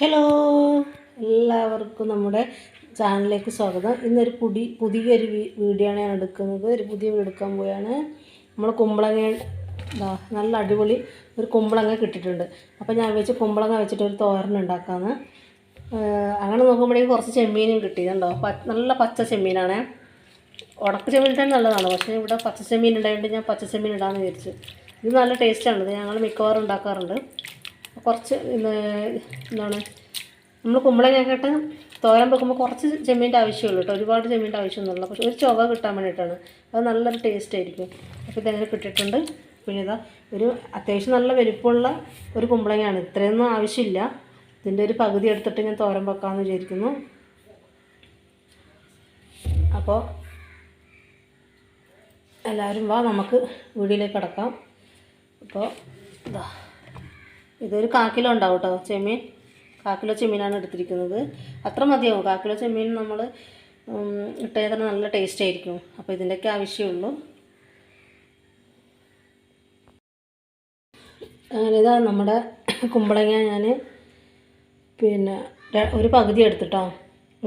Hello, എല്ലാവർക്കും നമ്മുടെ ചാനലിലേക്ക് സ്വാഗതം. ഇന്നൊരു പുതിയൊരു വീഡിയോ ആണ് ഞാൻ എടുക്കുന്നത്. ഒരു പുതിയ വീഡിയോ എടുക്കാൻ പോയാണ്. നമ്മൾ കുമ്പളങ്ങ നല്ല അടിപൊളി ഒരു കുമ്പളങ്ങ കിട്ടിയിട്ടുണ്ട്. അപ്പോൾ ഞാൻ വെച്ച് കുമ്പളങ്ങ വെച്ചിട്ട് ഒരു തോരൻ ഉണ്ടാക്കാമെന്ന്. അങ്ങനെ നോക്കുമ്പോഴേക്കും കുറച്ച് ചെമ്മീനും കിട്ടിയിട്ടുണ്ടോ. നല്ല പച്ച ചെമ്മീനാണ്. ഉടക്ക ചെമ്മീൻ തന്നെ നല്ലതാണ്, പക്ഷേ ഇവിടെ പച്ച ചെമ്മീൻ ഉണ്ടായതുകൊണ്ട് ഞാൻ പച്ച ചെമ്മീൻ ഇടാമെന്ന് വിചാരിച്ചു. ഇത് നല്ല ടേസ്റ്റാണ്. ഇത് ഞങ്ങൾ മിക്കവാറും ഉണ്ടാക്കാറുണ്ട്. കുറച്ച് എന്താണ് നമ്മൾ കുമ്പളങ്ങയൊക്കെ തോരൻ വെക്കുമ്പോൾ കുറച്ച് ചെമ്മീൻ്റെ ആവശ്യമുള്ളൂ കേട്ടോ, ഒരുപാട് ചെമ്മീൻ്റെ ആവശ്യമൊന്നുമില്ല. പക്ഷേ ഒരു ചുവ കിട്ടാൻ വേണ്ടിയിട്ടാണ്. അത് നല്ലൊരു ടേസ്റ്റ് ആയിരിക്കും. അപ്പോൾ ഇതെങ്ങനെ കിട്ടിയിട്ടുണ്ട്. പിന്നെ ഇതാ ഒരു അത്യാവശ്യം നല്ല വലിപ്പമുള്ള ഒരു കുമ്പളങ്ങയാണ്. ഇത്രയൊന്നും ആവശ്യമില്ല. ഇതിൻ്റെ ഒരു പകുതി എടുത്തിട്ട് ഞാൻ തോരൻ വെക്കാമെന്ന് വിചാരിക്കുന്നു. അപ്പോൾ എല്ലാവരും വാ, നമുക്ക് വീഡിയോയിലേക്ക് കിടക്കാം. അപ്പോൾ ഇതാ ഇതൊരു 1/4 കിലോ ഉണ്ടാവും കേട്ടോ ചെമ്മീൻ. 1/4 കിലോ ചെമ്മീനാണ് എടുത്തിരിക്കുന്നത്. അത്ര മതിയാവും. 1/4 കിലോ ചെമ്മീൻ നമ്മൾ ഇട്ടാൽ തന്നെ നല്ല ടേസ്റ്റ് ആയിരിക്കും. അപ്പോൾ ഇതിൻ്റെയൊക്കെ ആവശ്യമുള്ളൂ. അങ്ങനെ ഇതാ നമ്മുടെ കുമ്പളങ്ങ ഞാൻ പിന്നെ ഒരു പകുതി എടുത്തിട്ടോ,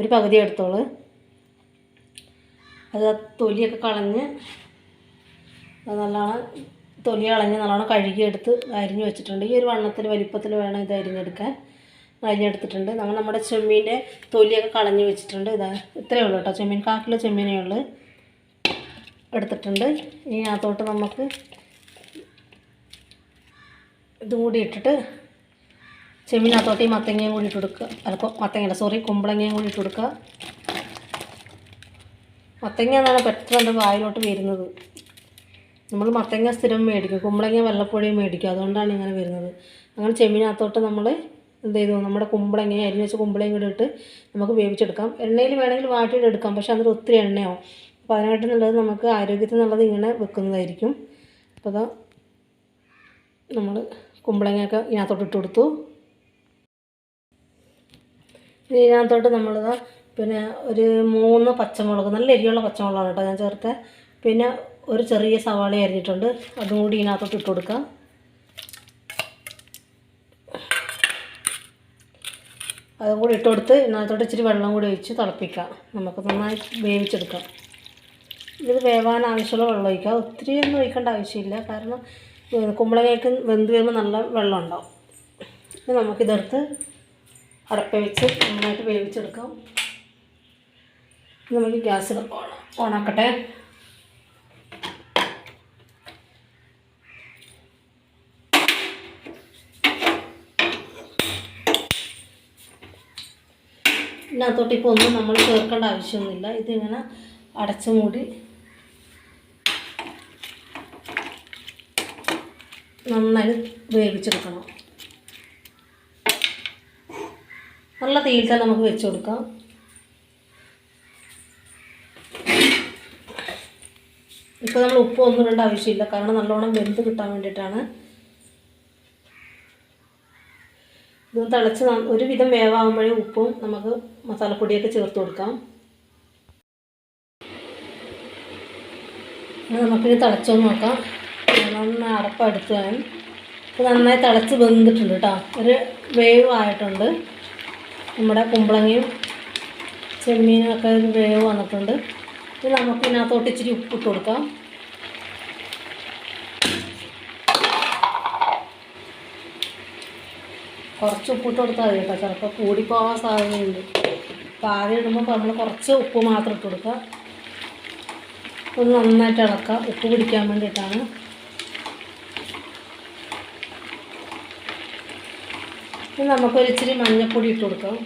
ഒരു പകുതി എടുത്തോളൂ. അത് തൊലിയൊക്കെ കളഞ്ഞ് നല്ലോണം തൊലി കളഞ്ഞ് നല്ലോണം കഴുകിയെടുത്ത് അരിഞ്ഞ് വെച്ചിട്ടുണ്ട്. ഈ ഒരു വണ്ണത്തിൽ വലിപ്പത്തിൽ വേണം ഇത് അരിഞ്ഞെടുക്കാൻ. അരിഞ്ഞെടുത്തിട്ടുണ്ട്. നമ്മുടെ ചെമ്മീൻ്റെ തൊലിയൊക്കെ കളഞ്ഞ് വെച്ചിട്ടുണ്ട്. ഇതാ ഇത്രയേ ഉള്ളൂ കേട്ടോ ചെമ്മീൻ. 1/4 കിലോ ചെമ്മീനേ ഉള്ളൂ എടുത്തിട്ടുണ്ട്. ഇതിനകത്തോട്ട് നമുക്ക് ഇതും കൂടി ഇട്ടിട്ട് ചെമ്മീനകത്തോട്ട് ഈ മത്തങ്ങയും കൂടി ഇട്ട് കൊടുക്കുക. കുമ്പളങ്ങയും കൂടി ഇട്ട് കൊടുക്കുക. മത്തങ്ങ എന്നാണ് പെട്ടെന്ന് വായിലോട്ട് വരുന്നത്. നമ്മൾ മത്തങ്ങ സ്ഥിരം മേടിക്കും, കുമ്പളങ്ങ വല്ലപ്പോഴും മേടിക്കും. അതുകൊണ്ടാണ് ഇങ്ങനെ വരുന്നത്. അങ്ങനെ ചെമ്മീനകത്തോട്ട് നമ്മൾ എന്ത് ചെയ്തു, നമ്മുടെ കുമ്പളങ്ങയും അരിഞ്ഞ് വെച്ച കുമ്പളയും കൂടി ഇട്ട് നമുക്ക് വേവിച്ചെടുക്കാം. എണ്ണയിൽ വേണമെങ്കിൽ വാട്ടിയിട്ട് എടുക്കാം, പക്ഷേ അതിൽ ഒത്തിരി എണ്ണയാവും. അപ്പോൾ അതിനായിട്ട് നല്ലത് നമുക്ക് ആരോഗ്യത്തിൽ നല്ലത് ഇങ്ങനെ വെക്കുന്നതായിരിക്കും. അപ്പോൾ അതാ നമ്മൾ കുമ്പളങ്ങയൊക്കെ ഇതിനകത്തോട്ട് ഇട്ട് കൊടുത്തു. ഇതിനകത്തോട്ട് നമ്മളിതാ പിന്നെ ഒരു 3 പച്ചമുളക്, നല്ല എരിയുള്ള പച്ചമുളകാണ് കേട്ടോ ഞാൻ ചേർത്തത്. പിന്നെ ഒരു ചെറിയ സവാള അരിഞ്ഞിട്ടുണ്ട്, അതും കൂടി ഇതിനകത്തോട്ട് ഇട്ട് കൊടുക്കാം. അതും കൂടി ഇട്ട് കൊടുത്ത് ഇതിനകത്തോട്ട് ഇച്ചിരി വെള്ളം കൂടി ഒഴിച്ച് തിളപ്പിക്കാം. നമുക്ക് നന്നായി വേവിച്ചെടുക്കാം. ഇത് വേവാൻ ആവശ്യമുള്ള വെള്ളം ഒഴിക്കുക. ഒത്തിരി ഒന്നും ഒഴിക്കേണ്ട ആവശ്യമില്ല, കാരണം കുമ്പളങ്ങയ്ക്ക് വെന്ത് വരുമ്പോൾ നല്ല വെള്ളം ഉണ്ടാവും. ഇനി നമുക്കിതെടുത്ത് അടപ്പ വെച്ച് നന്നായിട്ട് വേവിച്ചെടുക്കാം. നമുക്ക് ഗ്യാസ് ഓണാക്കട്ടെ. ഇതിനകത്തോട്ട് ഇപ്പോൾ ഒന്നും നമ്മൾ ചേർക്കേണ്ട ആവശ്യമൊന്നുമില്ല. ഇതിങ്ങനെ അടച്ച് മൂടി നന്നായി വേവിച്ചെടുക്കണം. നല്ല തീയിൽ തന്നെ നമുക്ക് വെച്ച് കൊടുക്കാം. ഇപ്പോൾ നമ്മൾ ഉപ്പ് ഒന്നും ഇടേണ്ട ആവശ്യമില്ല, കാരണം നല്ലോണം വെന്ത് കിട്ടാൻ വേണ്ടിയിട്ടാണ്. ഇത് തിളച്ച് ഒരുവിധം വേവാകുമ്പോഴേ ഉപ്പും നമുക്ക് മസാലപ്പൊടിയൊക്കെ ചേർത്ത് കൊടുക്കാം. നമുക്കിത് തിളച്ചൊന്ന് നോക്കാം. നന്നായി അടപ്പെടുത്ത് വേണം. ഇത് നന്നായി തിളച്ച് വെന്തിട്ടുണ്ട് കേട്ടോ. ഒരു വേവ് ആയിട്ടുണ്ട്. നമ്മുടെ കുമ്പളങ്ങയും ചെമ്മീനും ഒക്കെ ഒരു വേവ് വന്നിട്ടുണ്ട്. ഇത് നമുക്ക് ഇതിനകത്തോട്ട് ഇച്ചിരി ഉപ്പിട്ട് കൊടുക്കാം. കുറച്ച് ഉപ്പിട്ട് കൊടുത്താൽ മതി കേട്ടോ, ചിലപ്പോൾ കൂടിപ്പോകാൻ സാധ്യതയുണ്ട്. അപ്പോൾ ആദ്യം ഇടുമ്പോൾ നമ്മൾ കുറച്ച് ഉപ്പ് മാത്രം ഇട്ട് കൊടുക്കുക. ഒന്ന് നന്നായിട്ട് ഇളക്കുക, ഉപ്പ് പിടിക്കാൻ വേണ്ടിയിട്ടാണ്. ഇനി നമുക്കൊരു ഇച്ചിരി മഞ്ഞൾപ്പൊടി ഇട്ട് കൊടുക്കാം.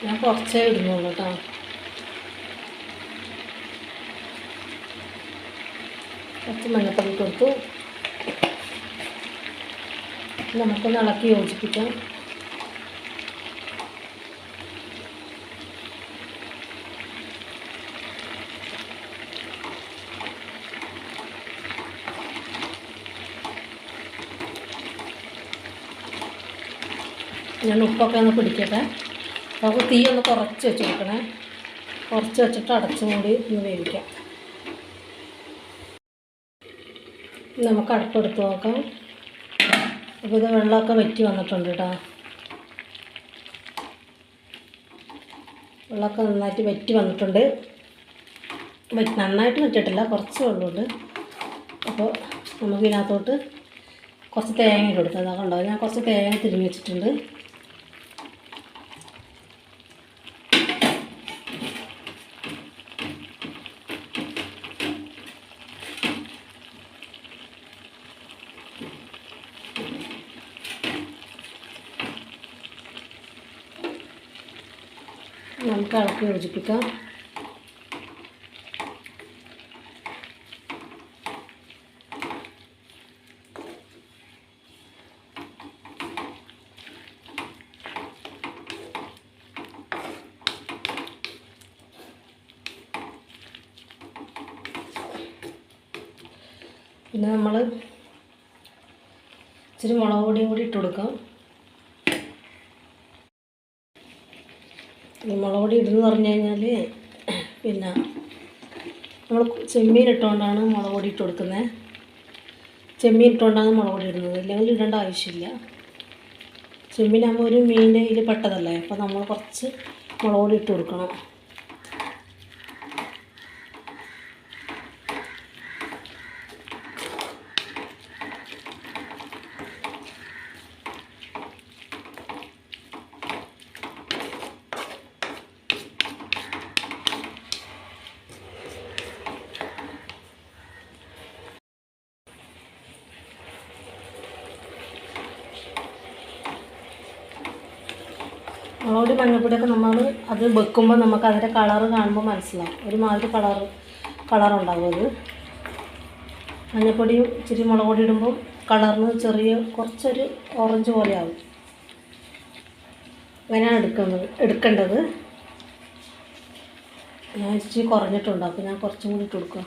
ഞാൻ കുറച്ചേ ഇടുന്നുള്ളൂ കേട്ടോ. കുറച്ച് മഞ്ഞൾപ്പൊടി കൊടുത്തു. നമുക്കൊന്ന് ഇളക്കി യോജിപ്പിക്കാം. ഞാൻ ഉപ്പൊക്കെ ഒന്ന് പിടിക്കട്ടെ. നമുക്ക് തീ ഒന്ന് കുറച്ച് വെച്ച് കൊടുക്കണേ. കുറച്ച് വെച്ചിട്ട് അടച്ചും കൂടി ഒന്ന് വേവിക്കാം. നമുക്ക് അടുപ്പെടുത്ത് നോക്കാം. അപ്പോൾ ഇത് വെള്ളമൊക്കെ വറ്റി വന്നിട്ടുണ്ട് കേട്ടോ. വെള്ളമൊക്കെ നന്നായിട്ട് വറ്റി വന്നിട്ടുണ്ട്. നന്നായിട്ട് വറ്റിട്ടില്ല, കുറച്ച് വെള്ളമുണ്ട്. അപ്പോൾ നമുക്ക് ഇതിനകത്തോട്ട് കുറച്ച് തേങ്ങ കൊടുത്തത് കണ്ടോ. ഞാൻ കുറച്ച് തേങ്ങ തിരിഞ്ഞ് വെച്ചിട്ടുണ്ട്. നമുക്ക് ഇളക്കി യോജിപ്പിക്കാം. പിന്നെ നമ്മൾ ഇച്ചിരി മുളക് പൊടിയും കൂടി ഇട്ട് കൊടുക്കാം. ഈ മുളക് പൊടി ഇടുന്ന് പറഞ്ഞു കഴിഞ്ഞാൽ പിന്നെ നമ്മൾ ചെമ്മീൻ ഇട്ടുകൊണ്ടാണ് മുളക് പൊടി ഇട്ട് കൊടുക്കുന്നത്. ചെമ്മീൻ ഇട്ടുകൊണ്ടാണ് മുളക് പൊടി ഇടുന്നത്, ഇല്ലെങ്കിൽ ഇടേണ്ട ആവശ്യമില്ല. ചെമ്മീനാകുമ്പോൾ ഒരു മീനിൻ്റെ ഇതിൽ പെട്ടതല്ലേ, അപ്പോൾ നമ്മൾ കുറച്ച് മുളക് പൊടി ഇട്ട് കൊടുക്കണം. മുളകുപൊടി മഞ്ഞൾപ്പൊടിയൊക്കെ നമ്മൾ അത് വെക്കുമ്പോൾ നമുക്ക് അതിൻ്റെ കളറ് കാണുമ്പോൾ മനസ്സിലാവും. ഒരുമാതിരി കളറുണ്ടാവും അത്. മഞ്ഞൾപ്പൊടിയും ഇച്ചിരി മുളക് പൊടി ഇടുമ്പോൾ കളറിന് ചെറിയ കുറച്ചൊരു ഓറഞ്ച് പോലെ ആവും. അങ്ങനെയാണ് എടുക്കേണ്ടത്. ഞാൻ ഇച്ചിരി കുറഞ്ഞിട്ടുണ്ട്, അപ്പോൾ ഞാൻ കുറച്ചും കൂടി ഇട്ട് കൊടുക്കുക.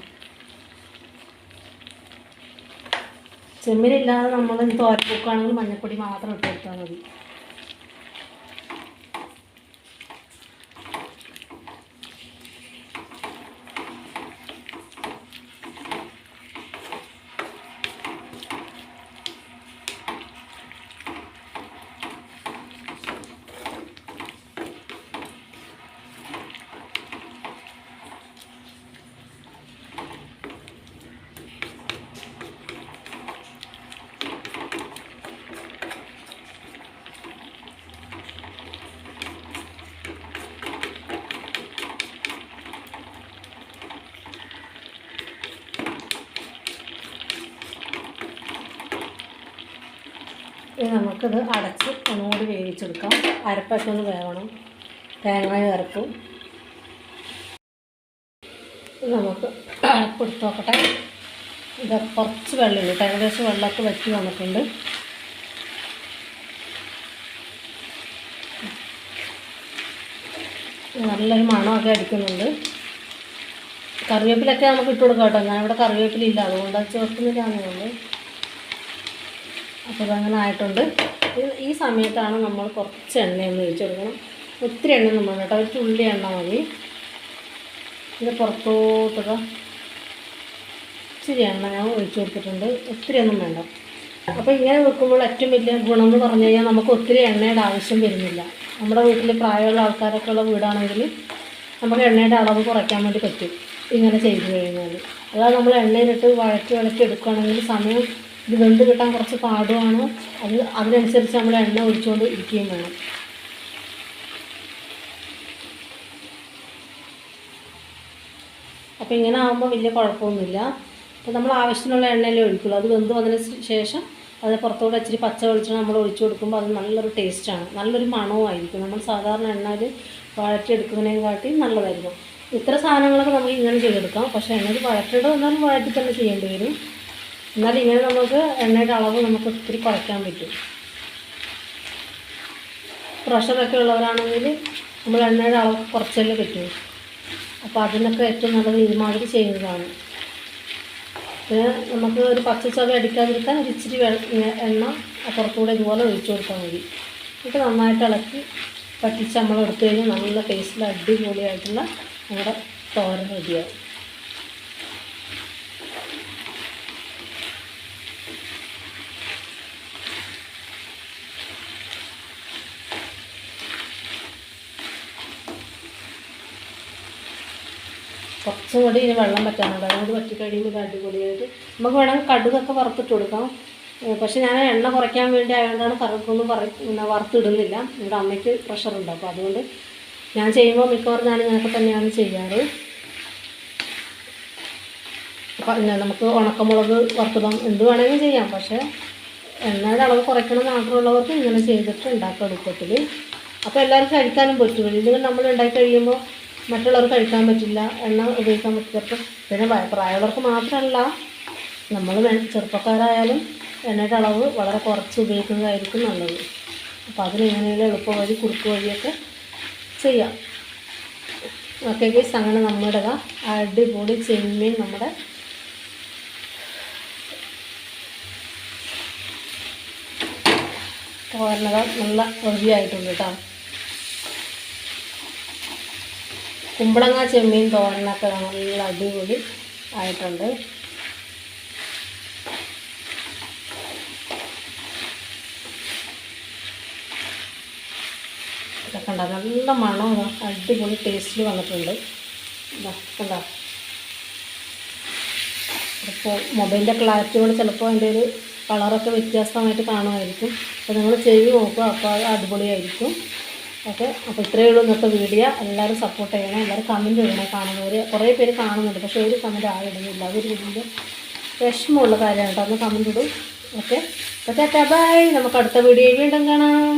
ചെമ്മീനില്ലാതെ നമ്മൾ തോരൻ വെക്കുകയാണെങ്കിൽ മഞ്ഞൾപ്പൊടി മാത്രം ഇട്ട് കൊടുത്താൽ മതി. ഇനി നമുക്കിത് അടച്ച് ഒന്നുകൂടി വേവിച്ചെടുക്കാം. അരപ്പൊക്കെ ഒന്ന് വേവണം, തേങ്ങയും അരപ്പും. നമുക്ക് അരപ്പെടുത്ത് നോക്കട്ടെ. ഇത് കുറച്ച് വെള്ളമുണ്ട്, ഏകദേശം വെള്ളമൊക്കെ വറ്റി വന്നിട്ടുണ്ട്. നല്ലൊരു മണമൊക്കെ അടിക്കുന്നുണ്ട്. കറിവേപ്പിലൊക്കെ നമുക്ക് ഇട്ട് കൊടുക്കാം കേട്ടോ. ഞാനിവിടെ കറിവേപ്പിലില്ല, അതുകൊണ്ട് അത് ചേർക്കുന്നില്ലാന്നുള്ളൂ. അപ്പോൾ അതങ്ങനെ ആയിട്ടുണ്ട്. ഈ സമയത്താണ് നമ്മൾ കുറച്ച് എണ്ണയൊന്ന് ഒഴിച്ച് കൊടുക്കണം. ഒത്തിരി എണ്ണ നമ്മൾ കേട്ടോ, ഒരു തുള്ളി എണ്ണ മതി. ഇത് പുറത്തോട്ടുക ഇച്ചിരി എണ്ണ ഞാൻ ഒഴിച്ച് കൊടുത്തിട്ടുണ്ട്, ഒത്തിരി ഒന്നും വേണ്ട. അപ്പോൾ ഇങ്ങനെ വെക്കുമ്പോൾ ഏറ്റവും വലിയ ഗുണം എന്ന് പറഞ്ഞു കഴിഞ്ഞാൽ നമുക്ക് ഒത്തിരി എണ്ണയുടെ ആവശ്യം വരുന്നില്ല. നമ്മുടെ വീട്ടിൽ പ്രായമുള്ള ആൾക്കാരൊക്കെ ഉള്ള വീടാണെങ്കിൽ നമുക്ക് എണ്ണയുടെ അളവ് കുറയ്ക്കാൻ വേണ്ടി പറ്റും ഇങ്ങനെ ചെയ്ത് കഴിഞ്ഞാൽ. അല്ലാതെ നമ്മൾ എണ്ണയിലിട്ട് വഴറ്റി എടുക്കുകയാണെങ്കിൽ സമയം ഇത് വെന്ത് കിട്ടാൻ കുറച്ച് പാടുമാണ്. അതിനനുസരിച്ച് നമ്മൾ എണ്ണ ഒഴിച്ചുകൊണ്ട് ഇരിക്കുകയും വേണം. അപ്പോൾ ഇങ്ങനെ ആകുമ്പോൾ വലിയ കുഴപ്പമൊന്നുമില്ല. അപ്പോൾ നമ്മൾ ആവശ്യത്തിനുള്ള എണ്ണയിലേ ഒഴിക്കുള്ളൂ. അത് വെന്ത് വന്നതിന് ശേഷം അത് പുറത്തോടെ ഇച്ചിരി പച്ച വെളിച്ചെണ്ണ നമ്മൾ ഒഴിച്ചു കൊടുക്കുമ്പോൾ അത് നല്ലൊരു ടേസ്റ്റാണ്, നല്ലൊരു മണവും ആയിരിക്കും. നമ്മൾ സാധാരണ എണ്ണയിൽ വഴറ്റിയെടുക്കുന്നതിനേയും കാട്ടി നല്ലതായിരിക്കും. ഇത്ര സാധനങ്ങളൊക്കെ നമുക്ക് ഇങ്ങനെ ചെയ്തെടുക്കാം. പക്ഷേ എണ്ണയിൽ വഴറ്റിയിട്ട് വന്നാലും വഴറ്റി തന്നെ ചെയ്യേണ്ടി വരും. എന്നാൽ ഇങ്ങനെ നമുക്ക് എണ്ണയുടെ അളവ് നമുക്ക് ഒത്തിരി കുറയ്ക്കാൻ പറ്റും. പ്രഷറൊക്കെ ഉള്ളവരാണെങ്കിൽ നമ്മൾ എണ്ണയുടെ അളവ് കുറച്ചല്ലേ പറ്റും. അപ്പോൾ അതിനൊക്കെ ഏറ്റവും നല്ലത് ഇതുമാതിരി ചെയ്യുന്നതാണ്. പിന്നെ നമുക്ക് ഒരു പച്ചച്ചവ അടിക്കാതിരിക്കാൻ ഒരു ഇച്ചിരി എണ്ണ പുറത്തുകൂടെ ഇതുപോലെ ഒഴിച്ചു കൊടുത്താൽ മതി. എന്നിട്ട് നന്നായിട്ട് ഇളക്കി പറ്റിച്ച് നമ്മൾ എടുത്തു കഴിഞ്ഞാൽ നല്ല ടേസ്റ്റിൽ അടിപൊളിയായിട്ടുള്ള നമ്മുടെ തോരൻ റെഡിയാവും. കുറച്ചും കൂടി ഇതിന് വെള്ളം പറ്റാനുണ്ട്. അതുകൊണ്ട് പറ്റിക്കഴിയുമ്പോൾ ഇത് അടിപൊളിയായിട്ട് നമുക്ക് വേണമെങ്കിൽ കടുകൊക്കെ വറുത്തിട്ട് കൊടുക്കാം. പക്ഷേ ഞാൻ എണ്ണ കുറയ്ക്കാൻ വേണ്ടി ആയതുകൊണ്ടാണ് കറുക്കൊന്നും വറുത്തിടുന്നില്ല. ഇവിടെ അമ്മയ്ക്ക് പ്രഷറുണ്ട്. അപ്പോൾ അതുകൊണ്ട് ഞാൻ ചെയ്യുമ്പോൾ മിക്കവാറും ഞാൻ ഇങ്ങനെയൊക്കെ തന്നെയാണ് ചെയ്യാറ്. അപ്പം നമുക്ക് ഉണക്കമുളക് വറുത്തിടാം, എന്ത് വേണമെങ്കിലും ചെയ്യാം. പക്ഷേ എണ്ണയുടെ അളവ് കുറയ്ക്കണം മാത്രമുള്ളവർക്ക് ഇങ്ങനെ ചെയ്തിട്ട് ഉണ്ടാക്കാം എളുപ്പത്തിൽ. അപ്പോൾ എല്ലാവർക്കും കഴിക്കാനും പറ്റും. ഇല്ലെങ്കിൽ നമ്മൾ ഉണ്ടാക്കി കഴിയുമ്പോൾ മറ്റുള്ളവർക്ക് കഴിക്കാൻ പറ്റില്ല, എണ്ണ ഉപയോഗിക്കാൻ പറ്റില്ല. അപ്പം പിന്നെ പ്രായമുള്ളവർക്ക് മാത്രമല്ല, നമ്മൾ ചെറുപ്പക്കാരായാലും എണ്ണയുടെ അളവ് വളരെ കുറച്ച് ഉപയോഗിക്കുന്നതായിരിക്കും നല്ലത്. അപ്പോൾ അതിനെങ്ങനെയുള്ള എളുപ്പ വഴി കുറുക്ക് വഴിയൊക്കെ ചെയ്യാം. ഓക്കെ ഗൈസ്, അങ്ങനെ നമ്മുടെ അടിപൊളി ചെമ്മീൻ നമ്മുടെ തോരനക നല്ല റെഡിയായിട്ടുണ്ട് കേട്ടോ. കുമ്പളങ്ങ ചെമ്മീൻ തോരനൊക്കെ നല്ല അടിപൊളി ആയിട്ടുണ്ട്. ഇതൊക്കെ കണ്ടോ, നല്ല മണം, അടിപൊളി ടേസ്റ്റിൽ വന്നിട്ടുണ്ട്. ഇതാ കണ്ടോ. അപ്പോൾ മൊബൈലിൻ്റെ ക്ലാരിറ്റി കൊണ്ട് ചിലപ്പോൾ അതിൻ്റെ ഒരു കളറൊക്കെ വ്യത്യാസമായിട്ട് കാണുമായിരിക്കും. അപ്പോൾ നിങ്ങൾ ചെയ്ത് നോക്കുക, അപ്പോൾ അത് അടിപൊളിയായിരിക്കും. ഓക്കെ, അപ്പോൾ ഇത്രയേ ഉള്ളൂ ഇന്നത്തെ വീഡിയോ. എല്ലാവരും സപ്പോർട്ട് ചെയ്യണം, എല്ലാവരും കമൻറ്റ് ചെയ്യണം. കാണുന്നവർ കുറേ പേര് കാണുന്നുണ്ട്, പക്ഷേ ഒരു കമൻറ്റ് ആയിടുന്നില്ല. അതൊരു വലിയ വിഷമമുള്ള കാര്യമാണ് കേട്ടോ. ഒന്ന് കമൻറ്റ് ഇടും. Okay, bye. നമുക്ക് അടുത്ത വീഡിയോയിൽ വീണ്ടും കാണാം.